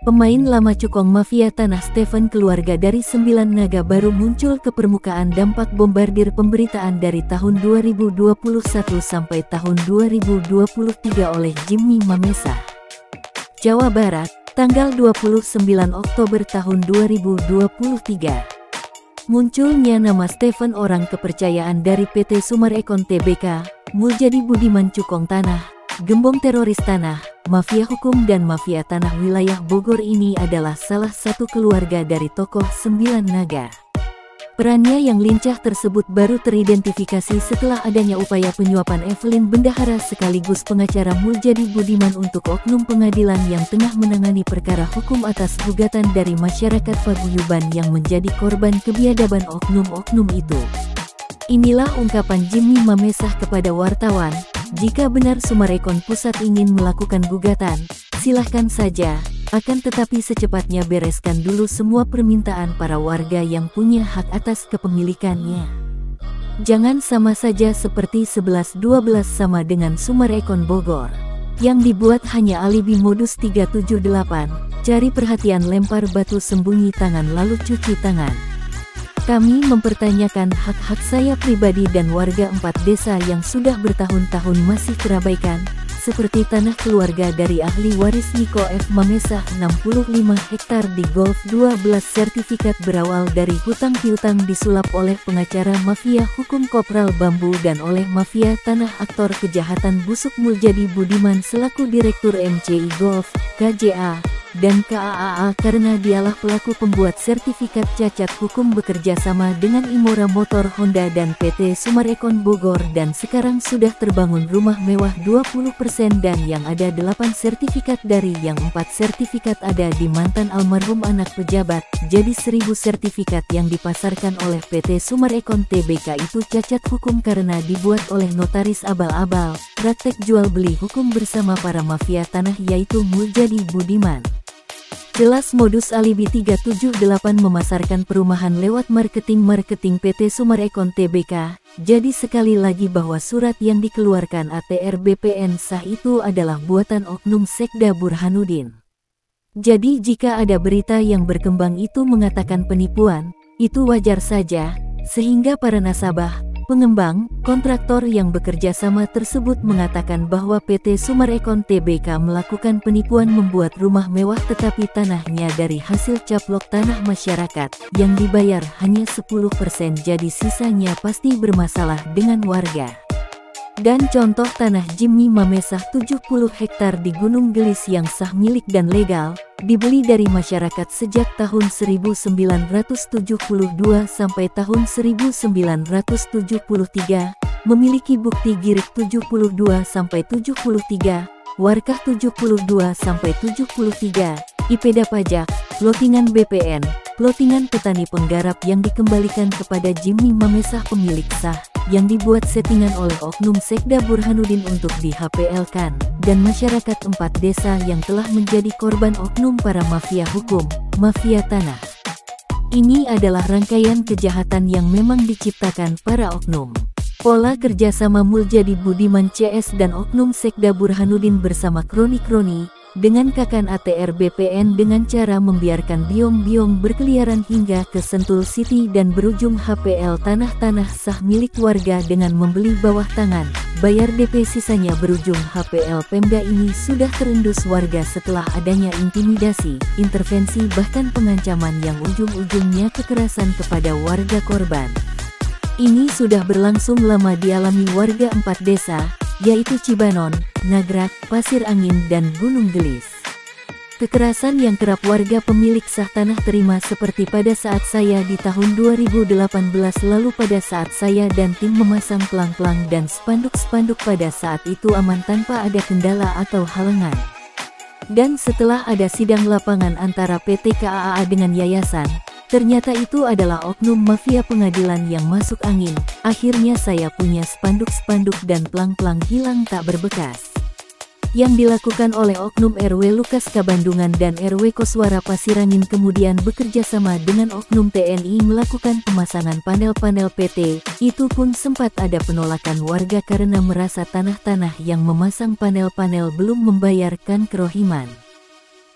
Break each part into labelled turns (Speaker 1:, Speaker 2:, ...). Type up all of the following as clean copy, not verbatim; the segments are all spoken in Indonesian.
Speaker 1: Pemain lama cukong mafia tanah Stephen keluarga dari 9 naga baru muncul ke permukaan dampak bombardir pemberitaan dari tahun 2021 sampai tahun 2023 oleh Jimmy Mamesa. Jawa Barat, tanggal 29 Oktober tahun 2023. Munculnya nama Stephen orang kepercayaan dari PT Sumarekon Tbk, Muljadi Budiman Cukong Tanah, gembong teroris tanah, mafia hukum dan mafia tanah wilayah Bogor ini adalah salah satu keluarga dari tokoh 9 naga. Perannya yang lincah tersebut baru teridentifikasi setelah adanya upaya penyuapan Evelyn Bendahara sekaligus pengacara Muljadi Budiman untuk oknum pengadilan yang tengah menangani perkara hukum atas gugatan dari masyarakat paguyuban yang menjadi korban kebiadaban oknum-oknum itu. Inilah ungkapan Jimmy Mamesa kepada wartawan. Jika benar Sumarekon Pusat ingin melakukan gugatan, silahkan saja, akan tetapi secepatnya bereskan dulu semua permintaan para warga yang punya hak atas kepemilikannya. Jangan sama saja seperti 11-12 sama dengan Sumarekon Bogor, yang dibuat hanya alibi modus 378, cari perhatian lempar batu sembunyi tangan lalu cuci tangan. Kami mempertanyakan hak-hak saya pribadi dan warga 4 desa yang sudah bertahun-tahun masih terabaikan, seperti tanah keluarga dari ahli waris Niko F. Mamesa 65 hektar di Golf 12 sertifikat berawal dari hutang piutang disulap oleh pengacara mafia hukum Kopral Bambu dan oleh mafia tanah aktor kejahatan busuk Muljadi Budiman selaku Direktur MCI Golf, KJA, dan KAAA karena dialah pelaku pembuat sertifikat cacat hukum bekerja sama dengan Imora Motor Honda dan PT Sumarekon Bogor dan sekarang sudah terbangun rumah mewah 20% dan yang ada 8 sertifikat dari yang 4 sertifikat ada di mantan almarhum anak pejabat, jadi 1000 sertifikat yang dipasarkan oleh PT Sumarekon Tbk itu cacat hukum karena dibuat oleh notaris abal-abal, praktek jual beli hukum bersama para mafia tanah yaitu Muljadi Budiman. Jelas modus alibi 378 memasarkan perumahan lewat marketing PT Sumarekon Tbk, jadi sekali lagi bahwa surat yang dikeluarkan ATR BPN sah itu adalah buatan oknum Sekda Burhanuddin. Jadi jika ada berita yang berkembang itu mengatakan penipuan, itu wajar saja, sehingga para nasabah, pengembang, kontraktor yang bekerja sama tersebut mengatakan bahwa PT Sumarekon Tbk melakukan penipuan membuat rumah mewah tetapi tanahnya dari hasil caplok tanah masyarakat, yang dibayar hanya 10% jadi sisanya pasti bermasalah dengan warga. Dan contoh tanah Jimmy Mamesa 70 hektar di Gunung Gelis yang sah milik dan legal, dibeli dari masyarakat sejak tahun 1972 sampai tahun 1973, memiliki bukti girik 72 sampai 73, warkah 72 sampai 73, IPDA pajak, plotingan BPN, plotingan petani penggarap yang dikembalikan kepada Jimmy Mamesa pemilik sah, yang dibuat settingan oleh oknum Sekda Burhanuddin untuk di-HPL-kan, dan masyarakat 4 desa yang telah menjadi korban oknum para mafia hukum, mafia tanah. Ini adalah rangkaian kejahatan yang memang diciptakan para oknum. Pola kerjasama Muljadi Budiman CS dan oknum Sekda Burhanuddin bersama kroni-kroni, dengan kakan ATR BPN dengan cara membiarkan biong-biong berkeliaran hingga ke Sentul City dan berujung HPL tanah-tanah sah milik warga dengan membeli bawah tangan, bayar DP sisanya berujung HPL Pemda ini sudah terendus warga setelah adanya intimidasi, intervensi bahkan pengancaman yang ujung-ujungnya kekerasan kepada warga korban. Ini sudah berlangsung lama dialami warga 4 desa, yaitu Cibanon, Nagrak, Pasir Angin dan Gunung Gelis. Kekerasan yang kerap warga pemilik sah tanah terima seperti pada saat saya di tahun 2018 lalu pada saat saya dan tim memasang pelang-pelang dan spanduk-spanduk pada saat itu aman tanpa ada kendala atau halangan. Dan setelah ada sidang lapangan antara PT KAA dengan yayasan, ternyata itu adalah oknum mafia pengadilan yang masuk angin. Akhirnya saya punya spanduk-spanduk dan pelang-pelang hilang tak berbekas. Yang dilakukan oleh oknum RW Lukas Kabandungan dan RW Koswara Pasirangin kemudian bekerja sama dengan oknum TNI melakukan pemasangan panel-panel PT. Itu pun sempat ada penolakan warga karena merasa tanah-tanah yang memasang panel-panel belum membayarkan kerohiman.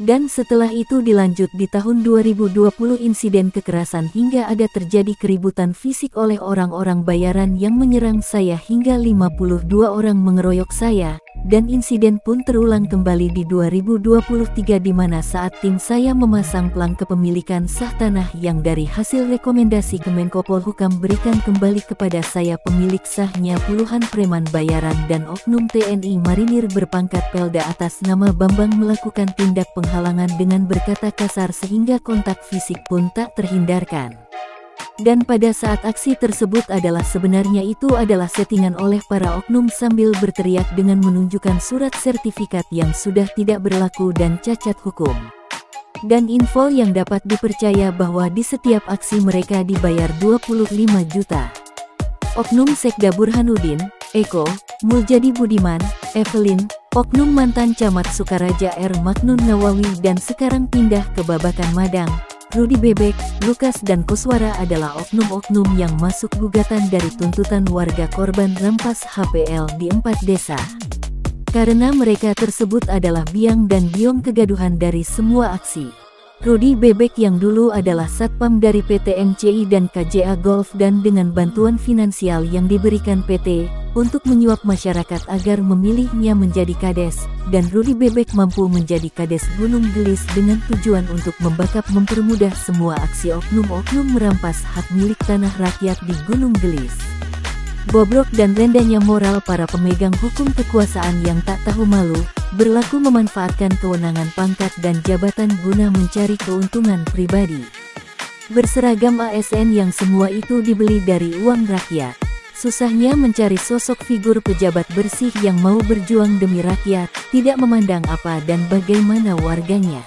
Speaker 1: Dan setelah itu dilanjut di tahun 2020 insiden kekerasan hingga ada terjadi keributan fisik oleh orang-orang bayaran yang menyerang saya hingga 52 orang mengeroyok saya. Dan insiden pun terulang kembali di 2023 di mana saat tim saya memasang pelang kepemilikan sah tanah yang dari hasil rekomendasi Kemenko Polhukam berikan kembali kepada saya pemilik sahnya puluhan preman bayaran dan oknum TNI Marinir berpangkat Pelda atas nama Bambang melakukan tindak penghalangan dengan berkata kasar sehingga kontak fisik pun tak terhindarkan. Dan pada saat aksi tersebut adalah sebenarnya itu adalah settingan oleh para oknum sambil berteriak dengan menunjukkan surat sertifikat yang sudah tidak berlaku dan cacat hukum. Dan info yang dapat dipercaya bahwa di setiap aksi mereka dibayar 25 juta. Oknum Sekda Burhanuddin, Eko, Muljadi Budiman, Evelyn, oknum mantan Camat Sukaraja R. Maknun Nawawi dan sekarang pindah ke Babakan Madang, Rudy Bebek, Lukas dan Koswara adalah oknum-oknum yang masuk gugatan dari tuntutan warga korban rampas HPL di 4 desa. Karena mereka tersebut adalah biang dan biong kegaduhan dari semua aksi. Rudy Bebek yang dulu adalah satpam dari PT MCI dan KJA Golf dan dengan bantuan finansial yang diberikan PT, untuk menyuap masyarakat agar memilihnya menjadi kades, dan Rudy Bebek mampu menjadi kades Gunung Gelis dengan tujuan untuk membackup mempermudah semua aksi oknum-oknum merampas hak milik tanah rakyat di Gunung Gelis. Bobrok dan rendahnya moral para pemegang hukum kekuasaan yang tak tahu malu, berlaku memanfaatkan kewenangan pangkat dan jabatan guna mencari keuntungan pribadi. Berseragam ASN yang semua itu dibeli dari uang rakyat. Susahnya mencari sosok figur pejabat bersih yang mau berjuang demi rakyat, tidak memandang apa dan bagaimana warganya.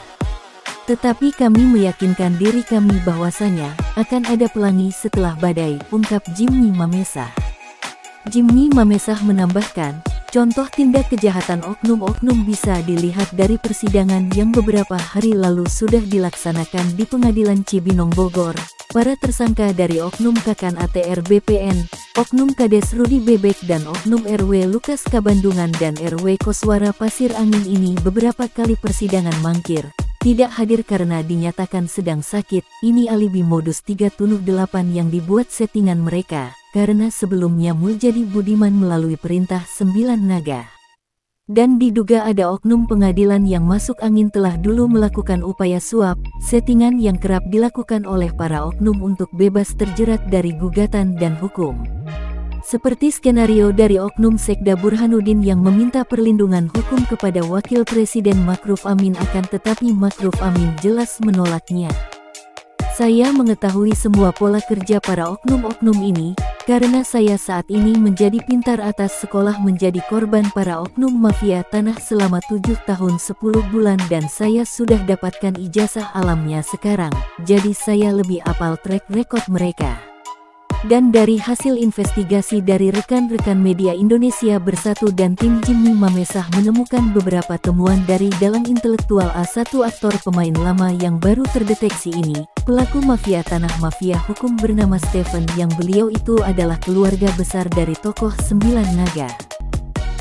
Speaker 1: Tetapi kami meyakinkan diri kami bahwasanya akan ada pelangi setelah badai, ungkap Jimmy Mamesah. Jimmy Mamesah menambahkan, contoh tindak kejahatan oknum-oknum bisa dilihat dari persidangan yang beberapa hari lalu sudah dilaksanakan di Pengadilan Cibinong Bogor. Para tersangka dari oknum Kakan ATR BPN, oknum Kades Rudy Bebek dan oknum RW Lukas Kabandungan dan RW Koswara Pasir Angin ini beberapa kali persidangan mangkir, tidak hadir karena dinyatakan sedang sakit. Ini alibi modus 3-8 yang dibuat settingan mereka, karena sebelumnya Muljadi Budiman melalui perintah 9 naga. Dan diduga ada oknum pengadilan yang masuk angin telah dulu melakukan upaya suap, settingan yang kerap dilakukan oleh para oknum untuk bebas terjerat dari gugatan dan hukum. Seperti skenario dari oknum Sekda Burhanuddin yang meminta perlindungan hukum kepada Wakil Presiden Ma'ruf Amin akan tetapi Ma'ruf Amin jelas menolaknya. Saya mengetahui semua pola kerja para oknum-oknum ini, karena saya saat ini menjadi pintar atas sekolah menjadi korban para oknum mafia tanah selama 7 tahun 10 bulan dan saya sudah dapatkan ijazah alamnya sekarang, jadi saya lebih apal track record mereka. Dan dari hasil investigasi dari rekan-rekan media Indonesia Bersatu dan tim Jimmy Mamesah menemukan beberapa temuan dari dalang intelektual A1 aktor pemain lama yang baru terdeteksi ini, pelaku mafia tanah mafia hukum bernama Stephen yang beliau itu adalah keluarga besar dari tokoh 9 naga.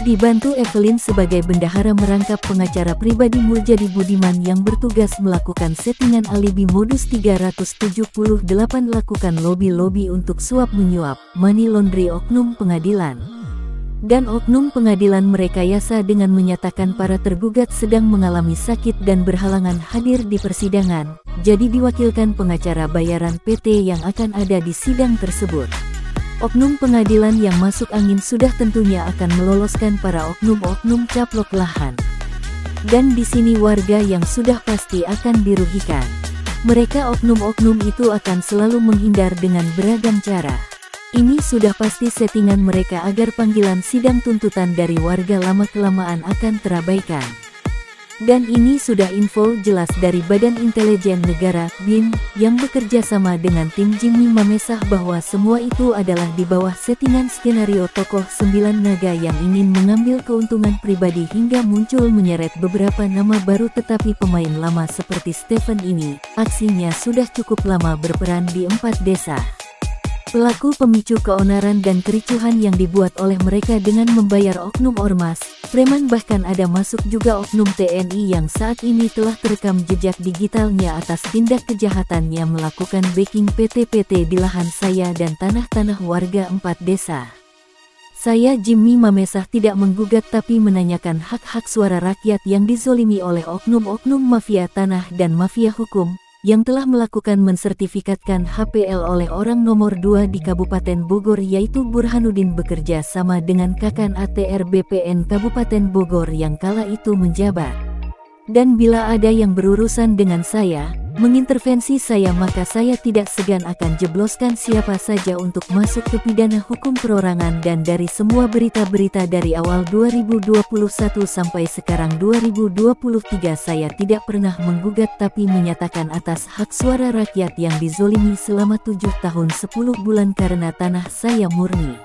Speaker 1: Dibantu Evelyn sebagai bendahara merangkap pengacara pribadi Muljadi Budiman yang bertugas melakukan settingan alibi modus 378 lakukan lobby-lobby untuk suap menyuap, money laundry oknum pengadilan. Dan oknum pengadilan merekayasa dengan menyatakan para tergugat sedang mengalami sakit dan berhalangan hadir di persidangan, jadi diwakilkan pengacara bayaran PT yang akan ada di sidang tersebut. Oknum pengadilan yang masuk angin sudah tentunya akan meloloskan para oknum-oknum caplok lahan. Dan di sini warga yang sudah pasti akan dirugikan. Mereka oknum-oknum itu akan selalu menghindar dengan beragam cara. Ini sudah pasti settingan mereka agar panggilan sidang tuntutan dari warga lama-kelamaan akan terabaikan. Dan ini sudah info jelas dari Badan Intelijen Negara (BIN) yang bekerja sama dengan tim Jimmy Mamesah bahwa semua itu adalah di bawah settingan skenario tokoh 9 naga yang ingin mengambil keuntungan pribadi hingga muncul menyeret beberapa nama baru tetapi pemain lama seperti Stephen ini, aksinya sudah cukup lama berperan di 4 desa. Pelaku pemicu keonaran dan kericuhan yang dibuat oleh mereka dengan membayar oknum ormas, preman, bahkan ada masuk juga oknum TNI yang saat ini telah terekam jejak digitalnya atas tindak kejahatannya melakukan backing PT-PT di lahan saya dan tanah-tanah warga 4 desa. Saya Jimmy Mamesah tidak menggugat tapi menanyakan hak-hak suara rakyat yang dizolimi oleh oknum-oknum mafia tanah dan mafia hukum, yang telah melakukan mensertifikatkan HPL oleh orang nomor 2 di Kabupaten Bogor yaitu Burhanuddin bekerja sama dengan Kakan ATR BPN Kabupaten Bogor yang kala itu menjabat. Dan bila ada yang berurusan dengan saya, mengintervensi saya, maka saya tidak segan akan jebloskan siapa saja untuk masuk ke pidana hukum perorangan. Dan dari semua berita-berita dari awal 2021 sampai sekarang 2023 saya tidak pernah menggugat tapi menyatakan atas hak suara rakyat yang dizolimi selama 7 tahun 10 bulan karena tanah saya murni.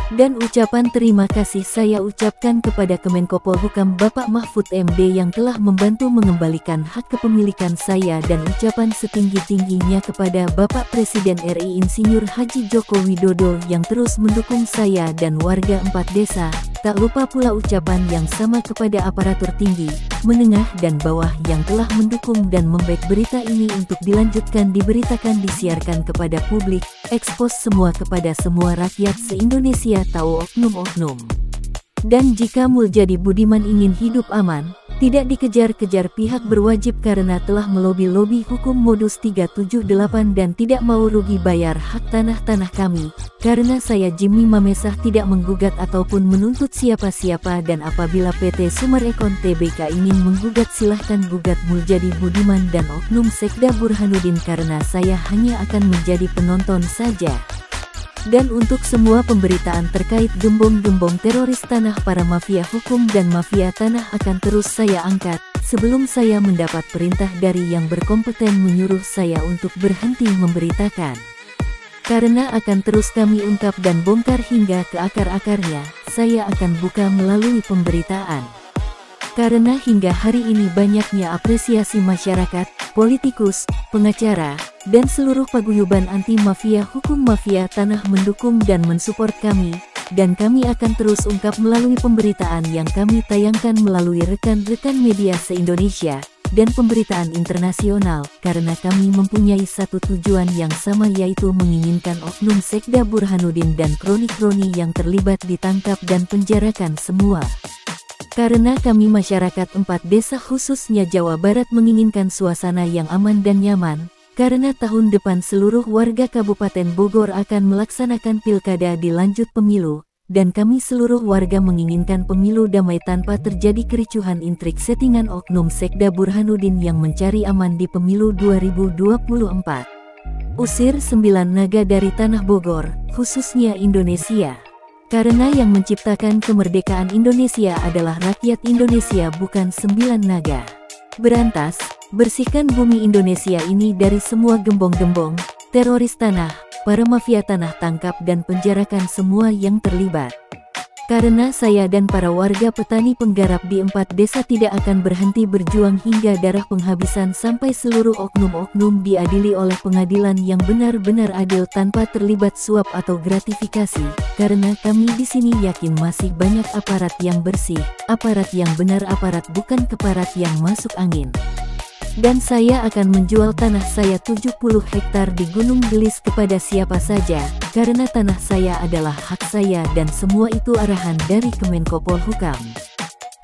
Speaker 1: Dan ucapan terima kasih saya ucapkan kepada Kemenko Polhukam Bapak Mahfud MD yang telah membantu mengembalikan hak kepemilikan saya, dan ucapan setinggi-tingginya kepada Bapak Presiden RI Insinyur Haji Joko Widodo yang terus mendukung saya dan warga 4 desa. Tak lupa pula ucapan yang sama kepada aparatur tinggi, menengah dan bawah yang telah mendukung dan memback berita ini untuk dilanjutkan, diberitakan, disiarkan kepada publik, ekspos semua kepada semua rakyat se-Indonesia tahu oknum-oknum. Dan jika Muljadi Budiman ingin hidup aman, tidak dikejar-kejar pihak berwajib karena telah melobi-lobi hukum modus 378 dan tidak mau rugi bayar hak tanah-tanah kami, karena saya Jimmy Mamesah tidak menggugat ataupun menuntut siapa-siapa. Dan apabila PT Sumarekon Tbk ingin menggugat, silahkan gugat Muljadi Budiman dan oknum Sekda Burhanuddin karena saya hanya akan menjadi penonton saja. Dan untuk semua pemberitaan terkait gembong-gembong teroris tanah, para mafia hukum dan mafia tanah akan terus saya angkat, sebelum saya mendapat perintah dari yang berkompeten menyuruh saya untuk berhenti memberitakan. Karena akan terus kami ungkap dan bongkar hingga ke akar-akarnya, saya akan buka melalui pemberitaan. Karena hingga hari ini banyaknya apresiasi masyarakat, politikus, pengacara, dan seluruh paguyuban anti mafia hukum mafia tanah mendukung dan mensupport kami, dan kami akan terus ungkap melalui pemberitaan yang kami tayangkan melalui rekan-rekan media se-Indonesia dan pemberitaan internasional, karena kami mempunyai satu tujuan yang sama, yaitu menginginkan oknum Sekda Burhanuddin dan kroni-kroni yang terlibat ditangkap dan penjarakan semua. Karena kami masyarakat 4 desa khususnya Jawa Barat menginginkan suasana yang aman dan nyaman, karena tahun depan seluruh warga Kabupaten Bogor akan melaksanakan pilkada dilanjut pemilu, dan kami seluruh warga menginginkan pemilu damai tanpa terjadi kericuhan intrik settingan oknum Sekda Burhanuddin yang mencari aman di pemilu 2024. Usir 9 naga dari tanah Bogor, khususnya Indonesia. Karena yang menciptakan kemerdekaan Indonesia adalah rakyat Indonesia, bukan 9 naga. Berantas, bersihkan bumi Indonesia ini dari semua gembong-gembong, teroris tanah, para mafia tanah, tangkap dan penjarakan semua yang terlibat. Karena saya dan para warga petani penggarap di 4 desa tidak akan berhenti berjuang hingga darah penghabisan sampai seluruh oknum-oknum diadili oleh pengadilan yang benar-benar adil tanpa terlibat suap atau gratifikasi. Karena kami di sini yakin masih banyak aparat yang bersih, aparat yang benar, aparat bukan keparat yang masuk angin. Dan saya akan menjual tanah saya 70 hektar di Gunung Gelis kepada siapa saja, karena tanah saya adalah hak saya dan semua itu arahan dari Kemenko Polhukam.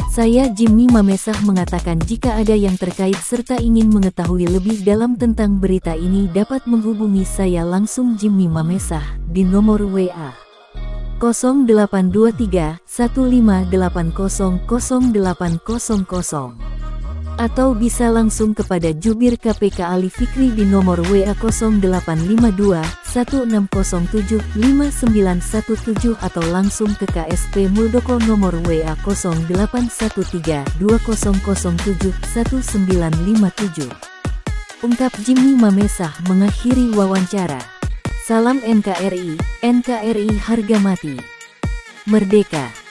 Speaker 1: Saya Jimmy Mamesah mengatakan jika ada yang terkait serta ingin mengetahui lebih dalam tentang berita ini dapat menghubungi saya langsung Jimmy Mamesah di nomor WA 0823 1580 0800 atau bisa langsung kepada Jubir KPK Ali Fikri di nomor WA 0852 1607 5917 atau langsung ke KSP Muldoko nomor WA 0813 2007 1957. Ungkap Jimmy Mamesah mengakhiri wawancara. Salam NKRI, NKRI harga mati. Merdeka.